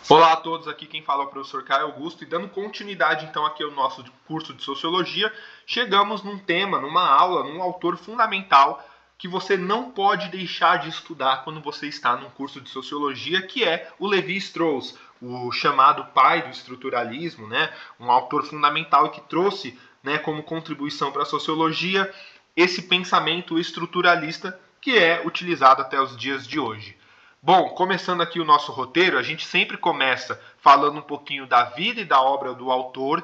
Olá a todos, aqui quem fala é o professor Caio Augusto e dando continuidade então aqui ao nosso curso de Sociologia, chegamos num tema, numa aula, num autor fundamental que você não pode deixar de estudar quando você está num curso de Sociologia, que é o Levi-Strauss, o chamado pai do estruturalismo, né? Um autor fundamental que trouxe, né, como contribuição para a Sociologia esse pensamento estruturalista que é utilizado até os dias de hoje. Bom, começando aqui o nosso roteiro, a gente sempre começa falando um pouquinho da vida e da obra do autor.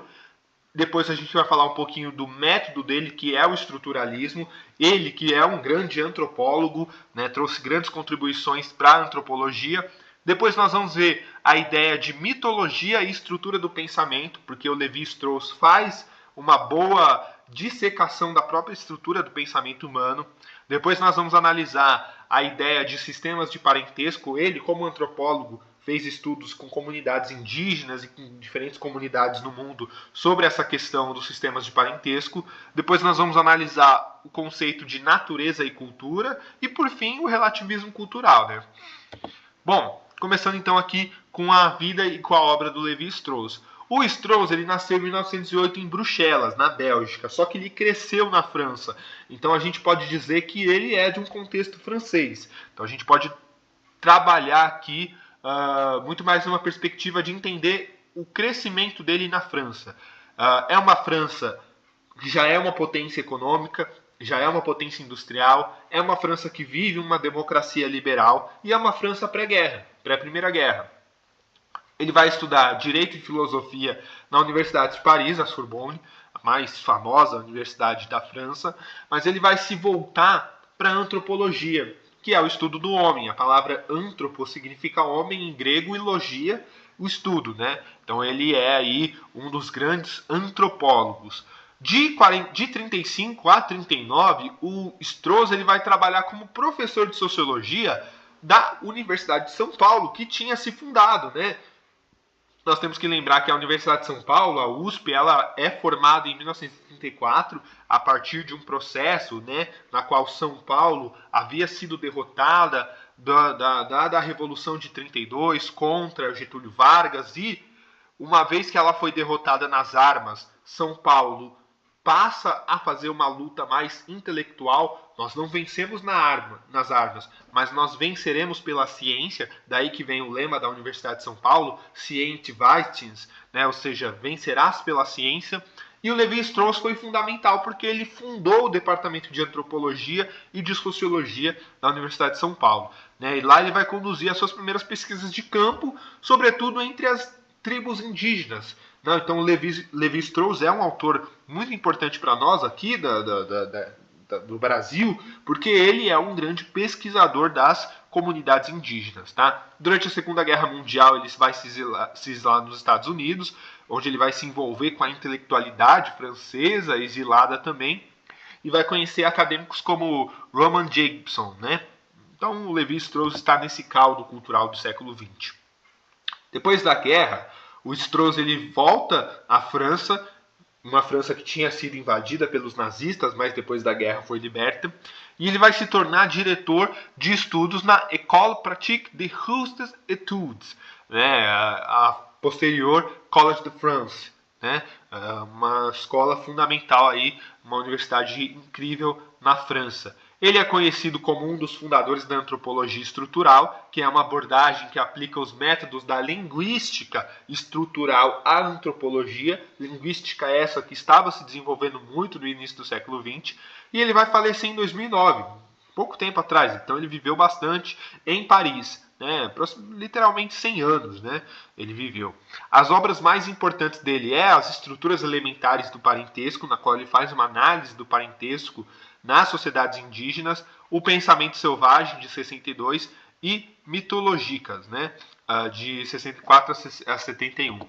Depois a gente vai falar um pouquinho do método dele, que é o estruturalismo. Ele, que é um grande antropólogo, né, trouxe grandes contribuições para a antropologia. Depois nós vamos ver a ideia de mitologia e estrutura do pensamento, porque o Levi-Strauss faz uma boa dissecação da própria estrutura do pensamento humano. Depois nós vamos analisar a ideia de sistemas de parentesco. Ele, como antropólogo, fez estudos com comunidades indígenas e com diferentes comunidades no mundo sobre essa questão dos sistemas de parentesco. Depois nós vamos analisar o conceito de natureza e cultura e, por fim, o relativismo cultural, né? Bom, começando então aqui com a vida e com a obra do Levi-Strauss. O Strauss ele nasceu em 1908 em Bruxelas, na Bélgica, só que ele cresceu na França. Então a gente pode dizer que ele é de um contexto francês. Então a gente pode trabalhar aqui muito mais numa perspectiva de entender o crescimento dele na França. É uma França que já é uma potência econômica, já é uma potência industrial, é uma França que vive uma democracia liberal e é uma França pré-guerra, pré-Primeira Guerra. Ele vai estudar Direito e Filosofia na Universidade de Paris, a Sorbonne, a mais famosa universidade da França, mas ele vai se voltar para a antropologia, que é o estudo do homem. A palavra antropo significa homem em grego e logia, o estudo, né? Então ele é aí um dos grandes antropólogos. De 35 a 39, o Strauss ele vai trabalhar como professor de sociologia da Universidade de São Paulo, que tinha se fundado, né? Nós temos que lembrar que a Universidade de São Paulo, a USP, ela é formada em 1934 a partir de um processo, né, na qual São Paulo havia sido derrotada da Revolução de 32 contra Getúlio Vargas e, uma vez que ela foi derrotada nas armas, São Paulo passa a fazer uma luta mais intelectual. Nós não vencemos nas armas, mas nós venceremos pela ciência. Daí que vem o lema da Universidade de São Paulo, Scientia Vestins, né? Ou seja, vencerás pela ciência. E o Levi-Strauss foi fundamental porque ele fundou o departamento de antropologia e de sociologia da Universidade de São Paulo, né? E lá ele vai conduzir as suas primeiras pesquisas de campo, sobretudo entre as tribos indígenas. Não, então o Levi-Strauss é um autor muito importante para nós aqui do Brasil, porque ele é um grande pesquisador das comunidades indígenas. Tá? Durante a Segunda Guerra Mundial ele vai se exilar nos Estados Unidos, onde ele vai se envolver com a intelectualidade francesa, exilada também, e vai conhecer acadêmicos como Roman Jacobson. Né? Então o Levi-Strauss está nesse caldo cultural do século XX. Depois da guerra, o Strauss ele volta à França, uma França que tinha sido invadida pelos nazistas, mas depois da guerra foi liberta, e ele vai se tornar diretor de estudos na École Pratique des Hautes Études, né, a posterior Collège de France, né, uma escola fundamental aí, uma universidade incrível na França. Ele é conhecido como um dos fundadores da antropologia estrutural, que é uma abordagem que aplica os métodos da linguística estrutural à antropologia. Linguística essa que estava se desenvolvendo muito no início do século XX. E ele vai falecer em 2009, pouco tempo atrás. Então ele viveu bastante em Paris, né? Literalmente 100 anos, né? Ele viveu. As obras mais importantes dele é as estruturas elementares do parentesco, na qual ele faz uma análise do parentesco nas sociedades indígenas, o pensamento selvagem de 62 e mitológicas, né, de 64 a 71.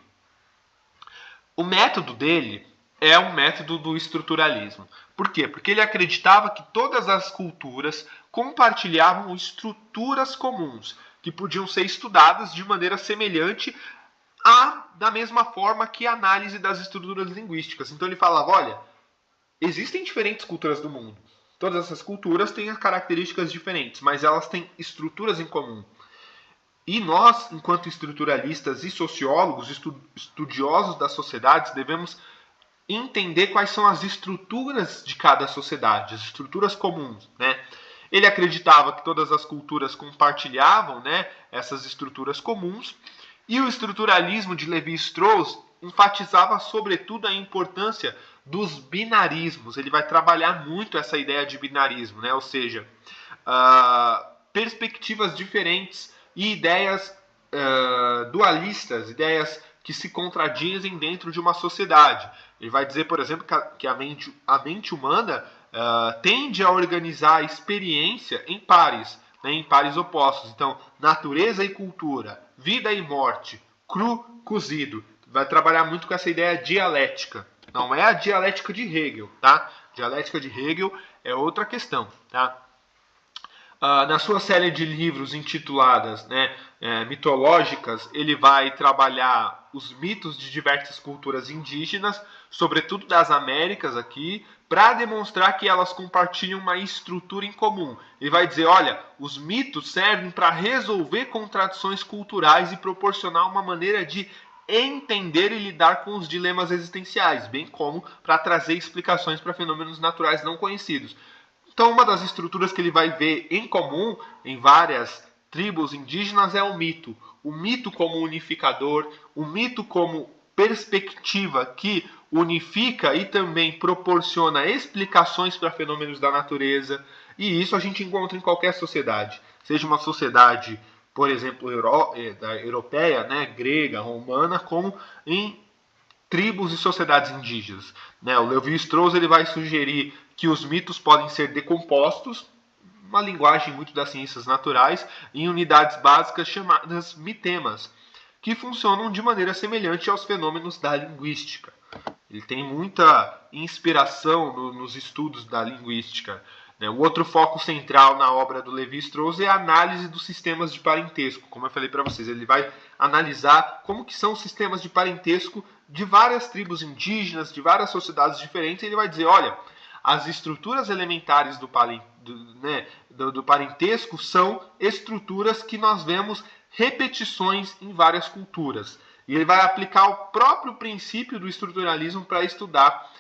O método dele é um método do estruturalismo. Por quê? Porque ele acreditava que todas as culturas compartilhavam estruturas comuns, que podiam ser estudadas de maneira semelhante da mesma forma que a análise das estruturas linguísticas. Então ele falava, olha, existem diferentes culturas do mundo. Todas essas culturas têm características diferentes, mas elas têm estruturas em comum. E nós, enquanto estruturalistas e sociólogos, estudiosos das sociedades, devemos entender quais são as estruturas de cada sociedade, as estruturas comuns, né? Ele acreditava que todas as culturas compartilhavam, né, essas estruturas comuns, e o estruturalismo de Levi-Strauss enfatizava sobretudo a importância dos binarismos. Ele vai trabalhar muito essa ideia de binarismo, né? Ou seja, perspectivas diferentes e ideias dualistas, ideias que se contradizem dentro de uma sociedade. Ele vai dizer, por exemplo, que a mente humana tende a organizar a experiência em pares, né, em pares opostos. Então, natureza e cultura, vida e morte, cru, cozido. Vai trabalhar muito com essa ideia dialética. Não é a dialética de Hegel, tá? Dialética de Hegel é outra questão, tá? Na sua série de livros intituladas, né, mitológicas, ele vai trabalhar os mitos de diversas culturas indígenas, sobretudo das Américas aqui, para demonstrar que elas compartilham uma estrutura em comum. Ele vai dizer, olha, os mitos servem para resolver contradições culturais e proporcionar uma maneira de entender e lidar com os dilemas existenciais, bem como para trazer explicações para fenômenos naturais não conhecidos. Então, uma das estruturas que ele vai ver em comum em várias tribos indígenas é o mito. O mito como unificador, o mito como perspectiva que unifica e também proporciona explicações para fenômenos da natureza. E isso a gente encontra em qualquer sociedade. Seja uma sociedade, por exemplo, europeia, né, grega, romana, como em tribos e sociedades indígenas. Né? O Levi-Strauss ele vai sugerir que os mitos podem ser decompostos, uma linguagem muito das ciências naturais, em unidades básicas chamadas mitemas, que funcionam de maneira semelhante aos fenômenos da linguística. Ele tem muita inspiração nos estudos da linguística. Né? O outro foco central na obra do Levi-Strauss é a análise dos sistemas de parentesco. Como eu falei para vocês, ele vai analisar como que são os sistemas de parentesco de várias tribos indígenas, de várias sociedades diferentes, e ele vai dizer, olha, as estruturas elementares do parentesco são estruturas que nós vemos repetições em várias culturas. E ele vai aplicar o próprio princípio do estruturalismo para estudar,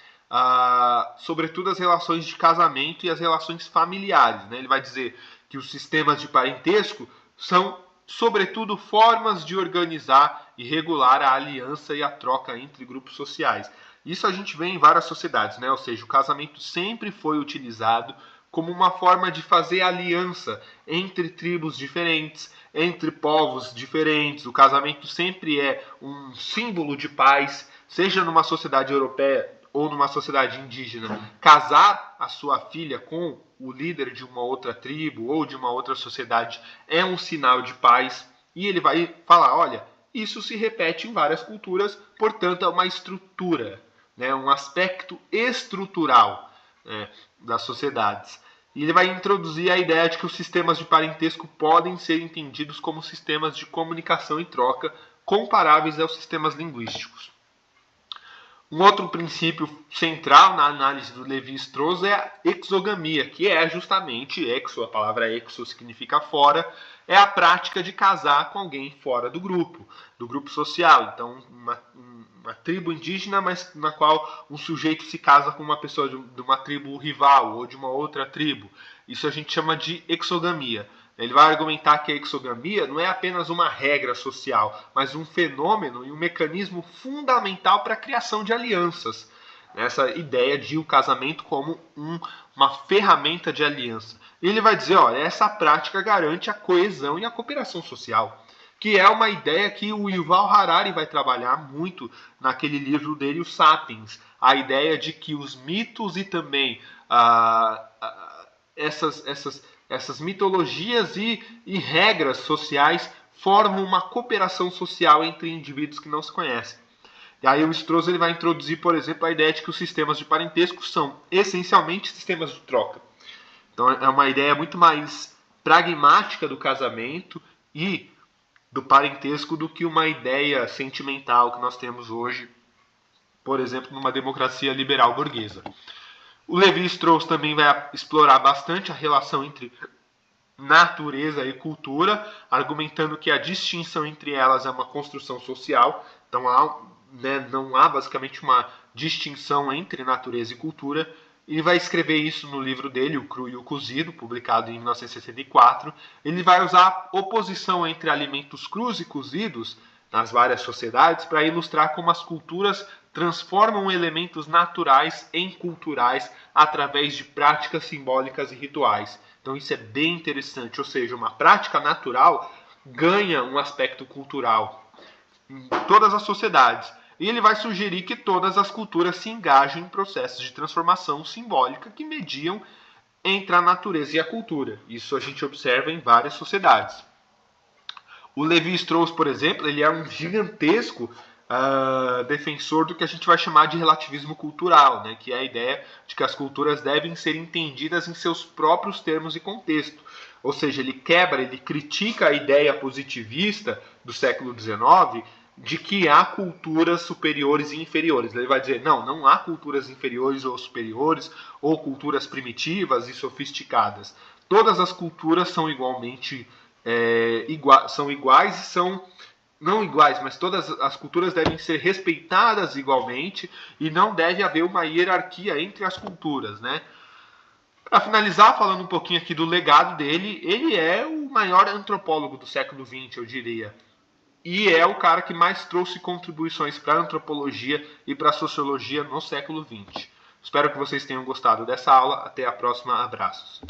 sobretudo, as relações de casamento e as relações familiares. Né? Ele vai dizer que os sistemas de parentesco são, sobretudo, formas de organizar e regular a aliança e a troca entre grupos sociais. Isso a gente vê em várias sociedades, né? Ou seja, o casamento sempre foi utilizado como uma forma de fazer aliança entre tribos diferentes, entre povos diferentes. O casamento sempre é um símbolo de paz, seja numa sociedade europeia ou numa sociedade indígena. Casar a sua filha com o líder de uma outra tribo ou de uma outra sociedade é um sinal de paz. E ele vai falar, olha, isso se repete em várias culturas, portanto é uma estrutura, né, um aspecto estrutural, né, das sociedades. E ele vai introduzir a ideia de que os sistemas de parentesco podem ser entendidos como sistemas de comunicação e troca comparáveis aos sistemas linguísticos. Um outro princípio central na análise do Levi-Strauss é a exogamia, que é justamente, a palavra exo significa fora, é a prática de casar com alguém fora do grupo social. Então, uma tribo indígena, mas na qual um sujeito se casa com uma pessoa de uma tribo rival ou de uma outra tribo. Isso a gente chama de exogamia. Ele vai argumentar que a exogamia não é apenas uma regra social, mas um fenômeno e um mecanismo fundamental para a criação de alianças. Essa ideia de o casamento como uma ferramenta de aliança. E ele vai dizer, olha, essa prática garante a coesão e a cooperação social, que é uma ideia que o Yuval Harari vai trabalhar muito naquele livro dele, o Sapiens. A ideia de que os mitos e também essas mitologias e regras sociais formam uma cooperação social entre indivíduos que não se conhecem. E aí o Strauss ele vai introduzir, por exemplo, a ideia de que os sistemas de parentesco são essencialmente sistemas de troca. Então é uma ideia muito mais pragmática do casamento e do parentesco do que uma ideia sentimental que nós temos hoje, por exemplo, numa democracia liberal burguesa. O Levi-Strauss também vai explorar bastante a relação entre natureza e cultura, argumentando que a distinção entre elas é uma construção social. Então não há basicamente uma distinção entre natureza e cultura. Ele vai escrever isso no livro dele, O Cru e o Cozido, publicado em 1964. Ele vai usar a oposição entre alimentos crus e cozidos nas várias sociedades para ilustrar como as culturas transformam elementos naturais em culturais através de práticas simbólicas e rituais. Então isso é bem interessante, ou seja, uma prática natural ganha um aspecto cultural em todas as sociedades. E ele vai sugerir que todas as culturas se engajem em processos de transformação simbólica que mediam entre a natureza e a cultura. Isso a gente observa em várias sociedades. O Levi-Strauss, por exemplo, ele é um gigantesco defensor do que a gente vai chamar de relativismo cultural, né? Que é a ideia de que as culturas devem ser entendidas em seus próprios termos e contexto. Ou seja, ele critica a ideia positivista do século XIX de que há culturas superiores e inferiores. Ele vai dizer, não há culturas inferiores ou superiores, ou culturas primitivas e sofisticadas. Todas as culturas são igualmente são iguais e são não iguais, mas todas as culturas devem ser respeitadas igualmente e não deve haver uma hierarquia entre as culturas, né? Para finalizar, falando um pouquinho aqui do legado dele, ele é o maior antropólogo do século XX, eu diria. E é o cara que mais trouxe contribuições para a antropologia e para a sociologia no século XX. Espero que vocês tenham gostado dessa aula. Até a próxima. Abraços.